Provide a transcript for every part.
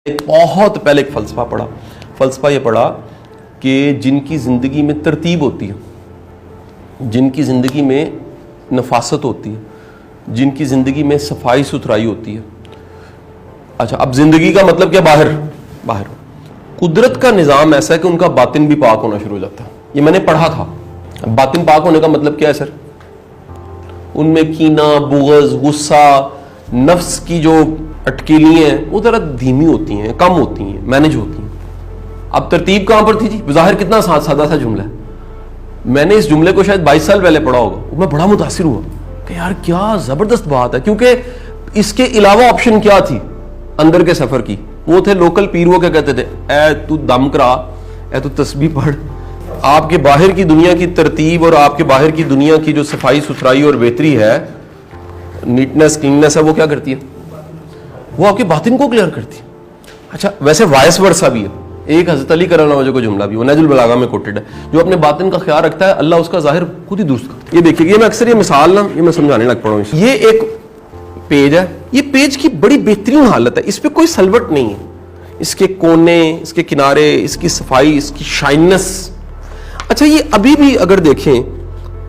ایک بہت پہلے ایک فلسفہ پڑھا. فلسفہ یہ پڑھا کہ جن کی زندگی میں ترتیب ہوتی ہے, جن کی زندگی میں نفاست ہوتی ہے, جن کی زندگی میں صفائی ستھرائی ہوتی ہے. اچھا, اب زندگی کا مطلب کیا؟ باہر قدرت کا نظام ایسا ہے کہ ان کا باطن بھی پاک ہونا شروع ہو جاتا ہے. یہ میں نے پڑھا تھا. باطن پاک ہونے کا مطلب کیا ہے سر؟ ان میں کینہ, بغض, غصہ, نفس کی جو اٹکیلی ہیں وہ ذرا دھیمی ہوتی ہیں, کم ہوتی ہیں, مینج ہوتی ہیں. اب ترتیب کہاں پر تھی جی؟ بظاہر کتنا سادہ سا جملہ ہے. میں نے اس جملے کو شاید 22 سال پہلے پڑھا ہوگا. میں بڑا متاثر ہوا کہ یار کیا زبردست بات ہے, کیونکہ اس کے علاوہ آپشن کیا تھی اندر کے سفر کی؟ وہ تھے لوکل پیر. وہ کیا کہتے تھے؟ اے تو دم کرا, اے تو تسبیح پڑھ. آپ کے باہر کی دنیا کی ترتیب اور آپ کے باہر کی دنیا کی جو صفائی ستھرائی اور بہتری ہے, نیٹنس, کلیننس ہے, وہ کیا کرتی ہے؟ وہ آپ کے باطن کو کلیئر کرتی ہے. اچھا, ویسے وائس ورثہ بھی ہے. ایک حضرت علی کرم اللہ وجہ کو جملہ بھی وہ نہج البلاغہ میں کوٹڈ ہے, جو اپنے باطن کا خیال رکھتا ہے اللہ اس کا ظاہر خود ہی درست کرتا ہے. یہ دیکھیے, یہ میں اکثر یہ مثال نا یہ میں سمجھانے لگ پڑا ہوں. یہ ایک پیج ہے, یہ پیج کی بڑی بہترین حالت ہے, اس پہ کوئی سلوٹ نہیں ہے. اس کے کونے, اس کے کنارے, اس کی صفائی, اس کی شائنس. اچھا, یہ ابھی بھی اگر دیکھیں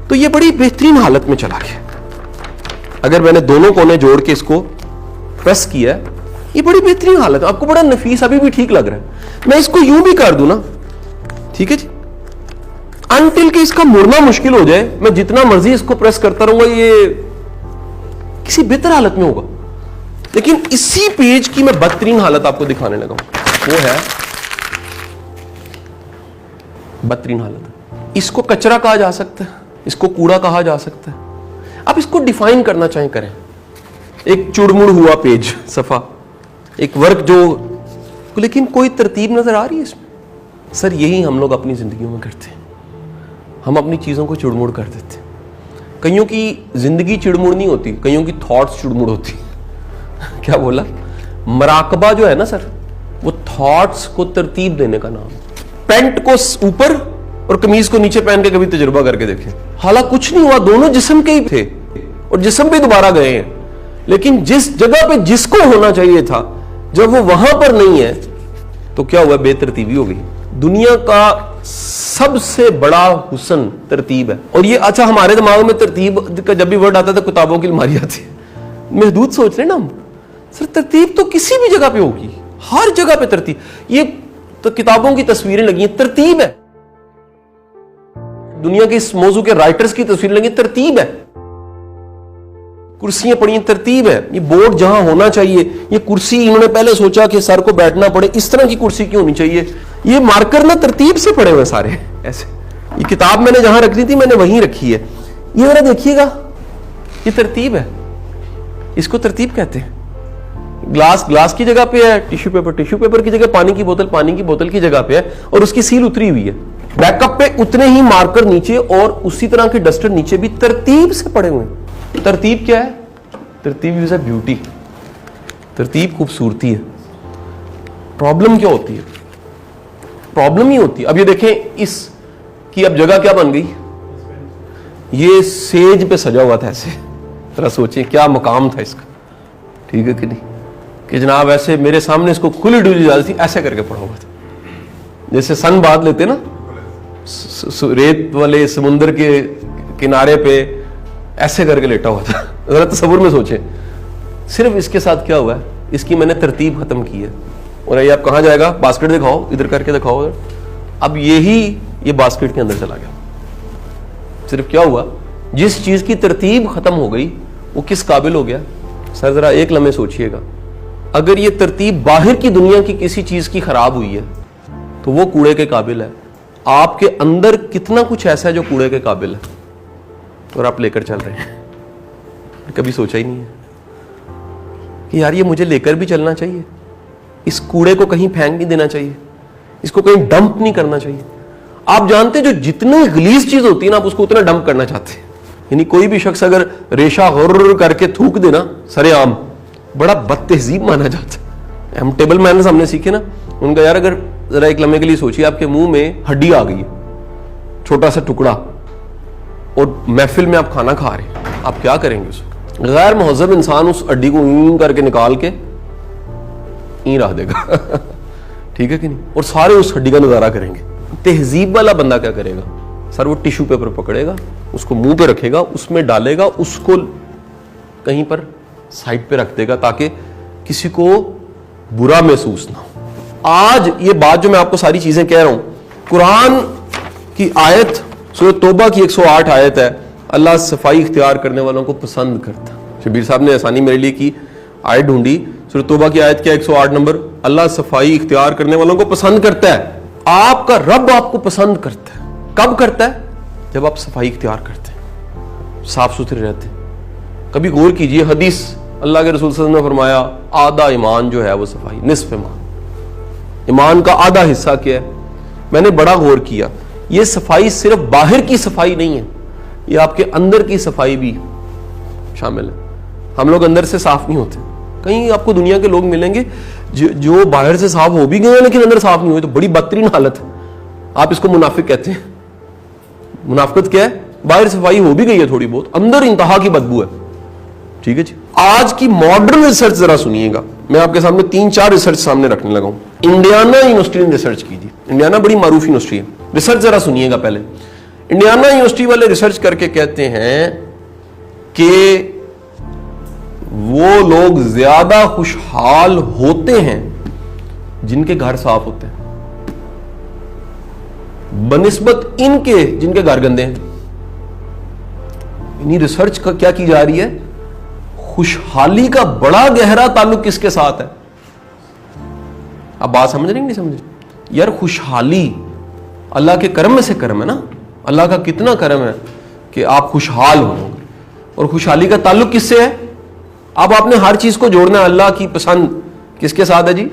تو یہ بڑی بہترین حالت میں چلا گیا. اگر میں نے دونوں کونے جوڑ کے اس کو پریس کیا ہے, یہ بڑی بہترین حالت ہے. آپ کو بڑا نفیس ابھی بھی ٹھیک لگ رہا ہے. میں اس کو یوں بھی کر دوں نا, ٹھیک ہے جی, انٹل کہ اس کا مڑنا مشکل ہو جائے, میں جتنا مرضی اس کو پریس کرتا رہوں گا یہ کسی بہتر حالت میں ہوگا. لیکن اسی پیج کی میں بدترین حالت آپ کو دکھانے لگا ہوں. وہ ہے بدترین حالت. اس کو کچرا کہا جا سکتا ہے, اس کو کوڑا کہا جا سکتا ہے. آپ اس کو ڈیفائن کرنا چاہیں کریں. ایک چڑمڑ ہوا پیج, صفحہ, ایک ورک جو, لیکن کوئی ترتیب نظر آ رہی ہے اس میں؟ سر یہی ہم لوگ اپنی زندگیوں میں کرتے ہیں. ہم اپنی چیزوں کو چڑمڑ کر دیتے ہیں. کئیوں کی زندگی چڑمڑ نہیں ہوتی, کئیوں کی تھاٹس چڑمڑ ہوتی. کیا بولا؟ مراقبہ جو ہے نا سر, وہ تھاٹس کو ترتیب دینے کا نام. پینٹ کو اوپر اور قمیض کو نیچے پہن کے کبھی تجربہ کر کے دیکھیں, حالانکہ کچھ نہیں ہوا, دونوں جسم کے ہی تھے اور جسم پہ دوبارہ گئے ہیں. لیکن جس جگہ پہ جس کو ہونا چاہیے تھا, جب وہ وہاں پر نہیں ہے تو کیا ہوا؟ بے ترتیبی ہو گئی. دنیا کا سب سے بڑا حسن ترتیب ہے. اور یہ اچھا, ہمارے دماغ میں ترتیب کا جب بھی ورڈ آتا ہے تو کتابوں کی الماری آتی ہے. محدود سوچ رہے نا ہم. سر ترتیب تو کسی بھی جگہ پہ ہوگی, ہر جگہ پہ ترتیب. یہ تو کتابوں کی تصویریں لگی ہیں, ترتیب ہے. دنیا کے اس موضوع کے رائٹرز کی تصویریں لگی, ترتیب ہے. کرسیاں پڑی ہیں, ترتیب ہے. یہ بورڈ جہاں ہونا چاہیے, یہ کرسی انہوں نے پہلے سوچا کہ سر کو بیٹھنا پڑے, اس طرح کی کرسی کیوں ہونی چاہیے. یہ مارکر نا ترتیب سے پڑے ہوئے سارے ایسے. یہ کتاب میں نے جہاں رکھنی تھی میں نے وہیں رکھی ہے. یہ ذرا دیکھیے گا, یہ ترتیب ہے. اس کو ترتیب کہتے ہیں. گلاس کی جگہ پہ ہے, ٹیشو پیپر کی جگہ, پانی کی بوتل کی جگہ پہ ہے, اور اس کی سیل اتری ہوئی ہے. بیک اپ پہ اتنے ہی مارکر نیچے, اور اسی طرح کے ڈسٹر نیچے بھی ترتیب سے پڑے ہوئے ہیں. ترتیب کیا ہے؟ ترتیب از اے بیوٹی. ترتیب خوبصورتی ہے. پرابلم کیا ہوتی ہے؟ پرابلم ہی ہوتی ہے. اب یہ دیکھیں, اس کی اب جگہ کیا بن گئی؟ یہ سیج پہ سجا ہوا تھا ایسے. ذرا سوچیں کیا مقام تھا اس کا, ٹھیک ہے کہ نہیں, کہ جناب ایسے میرے سامنے اس کو کھلی ڈولی جاتی تھی, ایسے کر کے پڑا ہوا تھا. جیسے سن باد لیتے نا ریت والے سمندر کے کنارے پہ, ایسے کر کے لیٹا ہوا تھا. ذرا تصور میں سوچیں. صرف اس کے ساتھ کیا ہوا ہے؟ اس کی میں نے ترتیب ختم کی ہے. اور یہ آپ کہاں جائے گا؟ باسکٹ دکھاؤ, ادھر کر کے دکھاؤ. اب یہ باسکٹ کے اندر چلا گیا. صرف کیا ہوا؟ جس چیز کی ترتیب ختم ہو گئی وہ کس قابل ہو گیا؟ سر ذرا ایک لمحے سوچئے گا, اگر یہ ترتیب باہر کی دنیا کی کسی چیز کی خراب ہوئی ہے تو وہ کوڑے کے قابل ہے. آپ کے اندر کتنا کچھ ایسا ہے جو کوڑے کے قابل ہے, اور آپ لے کر چل رہے ہیں. کبھی سوچا ہی نہیں ہے کہ یار یہ مجھے لے کر بھی چلنا چاہیے, اس کوڑے کو کہیں پھینک نہیں دینا چاہیے, اس کو کہیں ڈمپ نہیں کرنا چاہیے. آپ جانتے جو جتنی غلیظ چیز ہوتی ہے نا, آپ اس کو اتنا ڈمپ کرنا چاہتے ہیں. یعنی کوئی بھی شخص اگر ریشہ غر کر کے تھوک دے نا سرے عام, بڑا بد تہذیب مانا جاتا ہے. ہم ٹیبل مینرز ہم نے سیکھے نا, ان کا یار اگر ذرا ایک لمحے کے لیے سوچیے, آپ کے منہ میں ہڈی آ گئی, چھوٹا سا ٹکڑا, اور محفل میں آپ کھانا کھا رہے ہیں, آپ کیا کریں گے؟ اس غیر مہذب انسان اس ہڈی کو کر کے نکال کے یہیں رکھ دے گا ٹھیک ہے کہ نہیں, اور سارے اس ہڈی کا نظارہ کریں گے. تہذیب والا بندہ کیا کرے گا سر, وہ ٹیشو پیپر پکڑے گا, اس کو منہ پہ رکھے گا, اس میں ڈالے گا, اس کو کہیں پر سائڈ پہ رکھ دے گا تاکہ کسی کو برا محسوس نہ ہو. آج یہ بات جو میں آپ کو ساری چیزیں کہہ رہا ہوں, قرآن کی آیت سورۃ توبہ کی 108 آیت ہے, اللہ صفائی اختیار کرنے والوں کو پسند کرتا. شبیر صاحب نے آسانی میرے لیے کی, آیت ڈھونڈی, سورۃ توبہ کی آیت کیا 108 نمبر, اللہ صفائی اختیار کرنے والوں کو پسند کرتا ہے. آپ کا رب آپ کو پسند کرتا ہے. کب کرتا ہے؟ جب آپ صفائی اختیار کرتے ہیں, صاف ستھرے رہتے ہیں. کبھی غور کیجئے, حدیث اللہ کے رسول صلی اللہ علیہ وسلم نے فرمایا آدھا ایمان جو ہے وہ صفائی, نصف ایمان. ایمان کا آدھا حصہ کیا ہے؟ میں نے بڑا غور کیا, یہ صفائی صرف باہر کی صفائی نہیں ہے, یہ آپ کے اندر کی صفائی بھی شامل ہے. ہم لوگ اندر سے صاف نہیں ہوتے. کہیں آپ کو دنیا کے لوگ ملیں گے جو باہر سے صاف ہو بھی گئے ہیں لیکن اندر صاف نہیں ہوئے, تو بڑی بدترین حالت ہے. آپ اس کو منافق کہتے ہیں. منافقت کیا ہے؟ باہر صفائی ہو بھی گئی ہے تھوڑی بہت, اندر انتہا کی بدبو ہے. ٹھیک ہے جی. آج کی ماڈرن ریسرچ ذرا سنیے گا, میں آپ کے سامنے 3-4 ریسرچ سامنے رکھنے لگا ہوں. انڈیانا یونیورسٹی نے ریسرچ کی تھی. انڈیانا بڑی معروف یونیورسٹی ہے. ریسرچ ذرا سنیے گا پہلے. انڈیانا یونیورسٹی والے ریسرچ کر کے کہتے ہیں کہ وہ لوگ زیادہ خوشحال ہوتے ہیں جن کے گھر صاف ہوتے ہیں بنسبت ان کے جن کے گھر گندے ہیں. یعنی ریسرچ کا کیا کی جا رہی ہے, خوشحالی کا بڑا گہرا تعلق کس کے ساتھ ہے. اب بات سمجھ رہے ہیں نہیں سمجھ رہے یار؟ خوشحالی اللہ کے کرم میں سے کرم ہے نا, اللہ کا کتنا کرم ہے کہ آپ خوشحال ہو. اور خوشحالی کا تعلق کس سے ہے؟ اب آپ نے ہر چیز کو جوڑنا ہے. اللہ کی پسند کس کے ساتھ ہے جی؟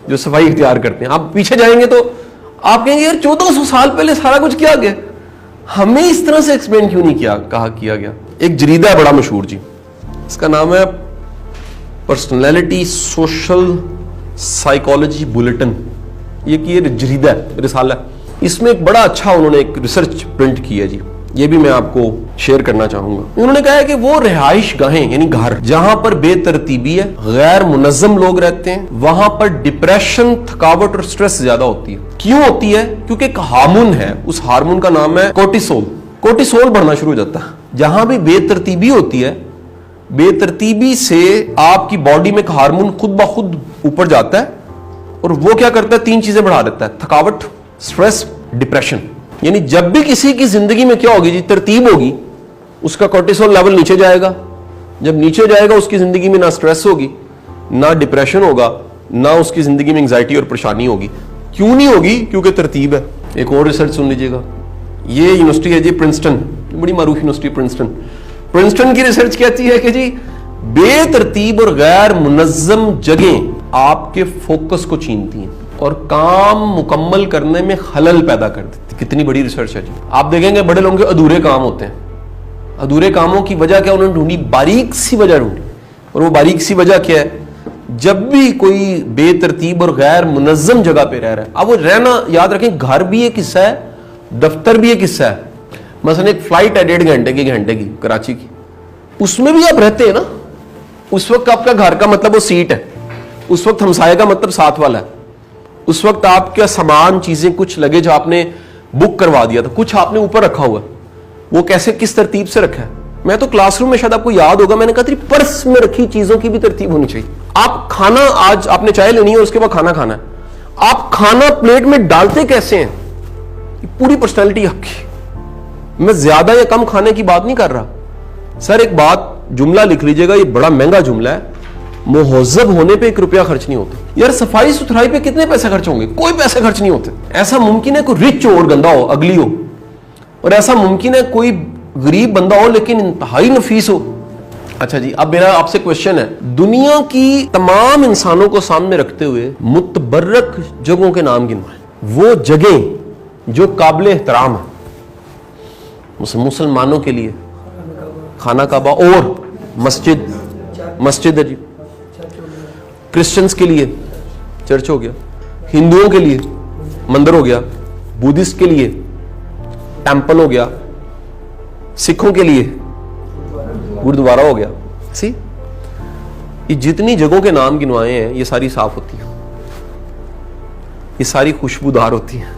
جو صفائی اختیار کرتے ہیں. آپ پیچھے جائیں گے تو آپ کہیں گے یار 1400 سال پہلے سارا کچھ کیا گیا, ہمیں اس طرح سے ایکسپلین کیوں نہیں کیا گیا. ایک جریدہ ہے بڑا مشہور جی, اس کا نام ہے پرسنالٹی سوشل سائیکالوجی بلیٹن. یہ جریدہ ہے, رسالہ. اس میں ایک بڑا اچھا انہوں نے ایک ریسرچ پرنٹ کی ہے جی, یہ بھی میں آپ کو شیئر کرنا چاہوں گا. انہوں نے کہا ہے کہ وہ رہائش گاہیں یعنی گھر جہاں پر بے ترتیبی ہے, غیر منظم لوگ رہتے ہیں, وہاں پر ڈپریشن, تھکاوٹ اور سٹریس زیادہ ہوتی ہے. کیوں ہوتی ہے؟ کیونکہ ایک ہارمون ہے, اس ہارمون کا نام ہے کورٹیسول. کورٹیسول بڑھنا شروع ہو جاتا ہے جہاں بھی بے ترتیبی ہوتی ہے. بے ترتیبی سے آپ کی باڈی میں ایک ہارمون خود بخود اوپر جاتا ہے اور وہ کیا کرتا ہے, 3 چیزیں بڑھا دیتا ہے, تھکاوٹ, سٹریس, ڈپریشن. یعنی جب بھی کسی کی زندگی میں کیا ہوگی جی, ترتیب ہوگی, اس کا کورٹیسول لیول نیچے جائے گا. جب نیچے جائے گا اس کی زندگی میں نہ سٹریس ہوگی, نہ ڈپریشن ہوگا, نہ اس کی زندگی میں انگزائٹی اور پریشانی ہوگی. کیوں نہیں ہوگی؟ کیونکہ ترتیب ہے. ایک اور ریسرچ سن لیجیے گا, یہ یونیورسٹی ہے جی پرنسٹن, بڑی معروف یونیورسٹی پرنسٹن. پرنسٹن کی ریسرچ کہتی ہے کہ جی بے ترتیب اور غیر منظم جگہیں آپ کے فوکس کو چھینتی ہیں اور کام مکمل کرنے میں خلل پیدا کر دیتی. کتنی بڑی ریسرچ ہے جی. آپ دیکھیں گے بڑے لوگوں کے ادھورے کام ہوتے ہیں. ادھورے کاموں کی وجہ کیا؟ انہوں نے ڈھونڈی, باریک سی وجہ ڈھونڈی. اور وہ باریک سی وجہ کیا ہے؟ جب بھی کوئی بے ترتیب اور غیر منظم جگہ پہ رہ رہا ہے, اب وہ رہنا یاد رکھیں, گھر بھی ایک حصہ ہے, دفتر بھی ایک حصہ ہے. مثلا ایک فلائٹ ہے 1.5 گھنٹے کی کراچی کی, اس میں بھی آپ رہتے ہیں نا. اس وقت آپ کا گھر کا مطلب وہ سیٹ ہے, اس وقت ہمسائے کا مطلب ساتھ والا ہے, اس وقت آپ کا سامان, چیزیں, کچھ لگے جو آپ نے بک کروا دیا تھا, کچھ آپ نے اوپر رکھا ہوا ہے, وہ کیسے کس ترتیب سے رکھا ہے. میں تو کلاس روم میں شاید آپ کو یاد ہوگا میں نے کہا تھی پرس میں رکھی چیزوں کی بھی ترتیب ہونی چاہیے. آپ کھانا, آج آپ نے چائے لینی ہے اور اس کے بعد کھانا کھانا ہے, آپ کھانا پلیٹ میں ڈالتے کیسے ہیں, پوری پرسنالٹی آپ کی. میں زیادہ یا کم کھانے کی بات نہیں کر رہا سر. ایک بات, جملہ لکھ لیجئے گا, یہ بڑا مہنگا جملہ ہے, مہذب ہونے پہ 1 روپیہ خرچ نہیں ہوتا. یار صفائی ستھرائی پہ کتنے پیسے خرچ ہوں گے؟ کوئی پیسے خرچ نہیں ہوتے. ایسا ممکن ہے کوئی رچ ہو اور گندا ہو, اگلی ہو, اور ایسا ممکن ہے کوئی غریب بندہ ہو لیکن انتہائی نفیس ہو. اچھا جی, اب میرا آپ سے کوشچن ہے, دنیا کی تمام انسانوں کو سامنے رکھتے ہوئے متبرک جگہوں کے نام گنوائیں. وہ جگہیں جو قابل احترام ہیں مسلمانوں کے لیے, خانہ کعبہ اور مسجد ہے جی. کرسچنز کے لیے چرچ ہو گیا, ہندوؤں کے لیے مندر ہو گیا, بدھسٹ کے لیے ٹیمپل ہو گیا, سکھوں کے لیے گردوارہ ہو گیا. سی, یہ جتنی جگہوں کے نام گنوائے ہیں یہ ساری صاف ہوتی ہیں. یہ ساری خوشبودار ہوتی ہیں,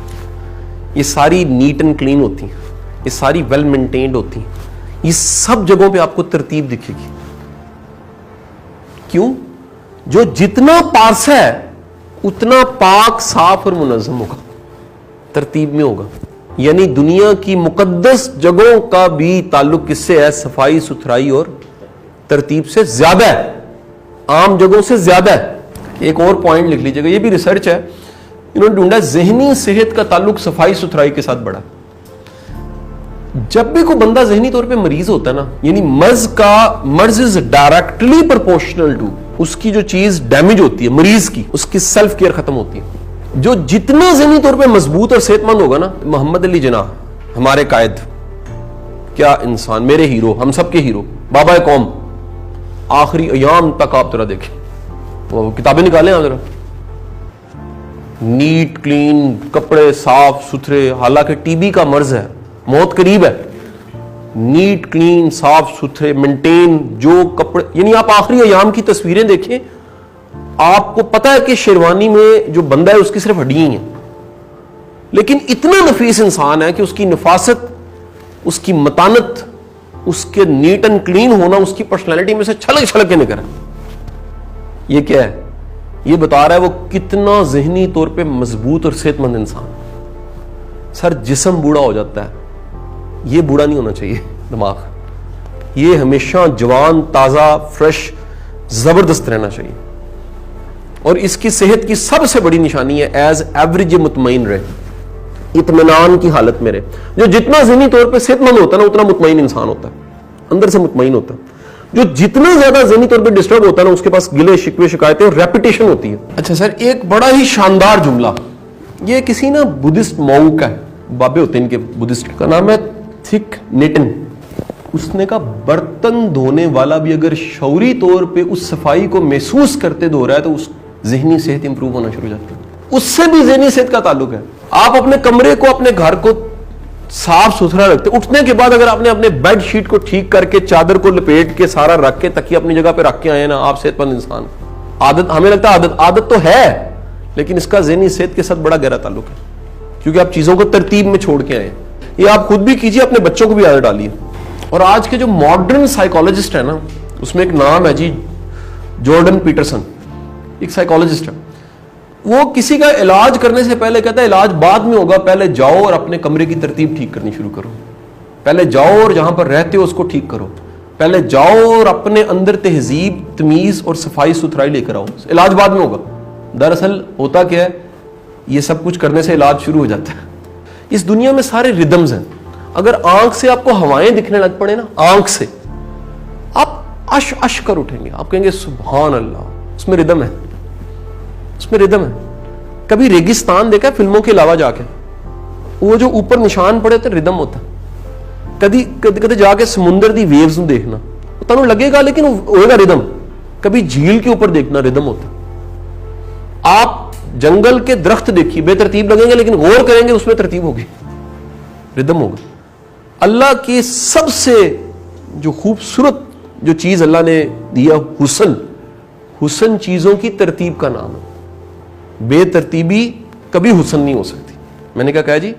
یہ ساری نیٹ اینڈ کلین ہوتی ہیں, یہ ساری ویل مینٹینڈ ہوتی ہیں. یہ سب جگہوں پہ آپ کو ترتیب دکھے گی. کیوں؟ جو جتنا پارس ہے اتنا پاک, صاف اور منظم ہوگا, ترتیب میں ہوگا. یعنی دنیا کی مقدس جگہوں کا بھی تعلق کس سے ہے؟ صفائی ستھرائی اور ترتیب سے زیادہ ہے, عام جگہوں سے زیادہ ہے. ایک اور پوائنٹ لکھ لیجیے گا, یہ بھی ریسرچ ہے, انہوں نے ڈھونڈا ذہنی صحت کا تعلق صفائی ستھرائی کے ساتھ بڑا. جب بھی کوئی بندہ ذہنی طور پہ مریض ہوتا ہے نا, یعنی مرض از ڈائریکٹلی پرپورشنل ٹو اس کی جو چیز ڈیمیج ہوتی ہے مریض کی, اس کی سیلف کیئر ختم ہوتی ہے. جو جتنا ذہنی طور پہ مضبوط اور صحت مند ہوگا نا, محمد علی جناح ہمارے قائد, کیا انسان, میرے ہیرو, ہم سب کے ہیرو, بابا قوم, آخری ایام تک آپ ذرا دیکھیں, وہ کتابیں نکالیں ذرا, نیٹ کلین, کپڑے صاف ستھرے, حالانکہ ٹی بی کا مرض ہے, موت قریب ہے, نیٹ کلین, صاف ستھرے, مینٹین, جو کپڑے, یعنی آپ آخری ایام کی تصویریں دیکھیں, آپ کو پتا ہے کہ شیروانی میں جو بندہ ہے اس کی صرف ہڈیاں ہیں, لیکن اتنا نفیس انسان ہے کہ اس کی نفاست, اس کی متانت, اس کے نیٹ اینڈ کلین ہونا اس کی پرسنالٹی میں سے چھلک کے نکل رہا ہے. یہ کیا ہے؟ یہ بتا رہا ہے وہ کتنا ذہنی طور پہ مضبوط اور صحت مند انسان. سر جسم بوڑھا ہو جاتا ہے, یہ بوڑھا نہیں ہونا چاہیے دماغ, یہ ہمیشہ جوان, تازہ, فریش, زبردست رہنا چاہیے. اور اس کی صحت کی سب سے بڑی نشانی ہے ایز ایوریج مطمئن رہے, اطمینان کی حالت میں رہے. جو جتنا ذہنی طور پہ صحت مند ہوتا ہے نا اتنا مطمئن انسان ہوتا ہے, اندر سے مطمئن ہوتا ہے. جو جتنا زیادہ ذہنی طور پہ ڈسٹرب ہوتا ہے نا اس کے پاس گلے شکوے شکایتیں اور ریپیٹیشن ہوتی ہے. اچھا سر, ایک بڑا ہی شاندار جملہ, یہ کسی نا بدھسٹ مونک کا ہے, بابے ہوتے ہیں ان کے بدھسٹ, کا نام ہے تھک نیٹن. اس نے کہا برتن دھونے والا بھی اگر شعوری طور پہ اس صفائی کو محسوس کرتے دھو رہا ہے تو اس ذہنی صحت امپروو ہونا شروع ہو جاتی ہے. اس سے بھی ذہنی صحت کا تعلق ہے. آپ اپنے کمرے کو, اپنے گھر کو صاف ستھرا رکھتے, اٹھنے کے بعد اگر آپ نے اپنے بیڈ شیٹ کو ٹھیک کر کے, چادر کو لپیٹ کے, سارا رکھ کے, تکیہ اپنی جگہ پہ رکھ کے آئے نا, آپ صحت مند انسان. عادت, ہمیں لگتا ہے عادت تو ہے, لیکن اس کا ذہنی صحت کے ساتھ بڑا گہرا تعلق ہے, کیونکہ آپ چیزوں کو ترتیب میں چھوڑ کے آئے. یہ آپ خود بھی کیجیے, اپنے بچوں کو بھی عادت ڈالیے. اور آج کے جو ماڈرن سائیکالوجسٹ ہے نا, اس میں ایک نام ہے جی جارڈن پیٹرسن, ایک سائیکالوجسٹ ہے. وہ کسی کا علاج کرنے سے پہلے کہتا ہے علاج بعد میں ہوگا, پہلے جاؤ اور اپنے کمرے کی ترتیب ٹھیک کرنی شروع کرو, پہلے جاؤ اور جہاں پر رہتے ہو اس کو ٹھیک کرو, پہلے جاؤ اور اپنے اندر تہذیب, تمیز اور صفائی ستھرائی لے کر آؤ, علاج بعد میں ہوگا. دراصل ہوتا کیا ہے, یہ سب کچھ کرنے سے علاج شروع ہو جاتا ہے. اس دنیا میں سارے ردمز ہیں. اگر آنکھ سے آپ کو ہوائیں دکھنے لگ پڑے نا, آنکھ سے آپ اش کر اٹھیں گے, آپ کہیں گے سبحان اللہ, اس میں ردم ہے, اس میں ردم ہے. کبھی ریگستان دیکھا ہے فلموں کے علاوہ جا کے, وہ جو اوپر نشان پڑے ہوتے ردم ہوتا. کدی جا کے سمندر دی ویوز نو دیکھنا, تمہیں لگے گا لیکن ہوئے گا ردم. کبھی جھیل کے اوپر دیکھنا, ردم ہوتا. آپ جنگل کے درخت دیکھیے, بے ترتیب لگیں گے لیکن غور کریں گے اس میں ترتیب ہوگی, ردم ہوگا. اللہ کی سب سے جو خوبصورت جو چیز اللہ نے دیا, حسن چیزوں کی ترتیب کا نام ہے. بے ترتیبی کبھی حسن نہیں ہو سکتی. میں نے کہا جی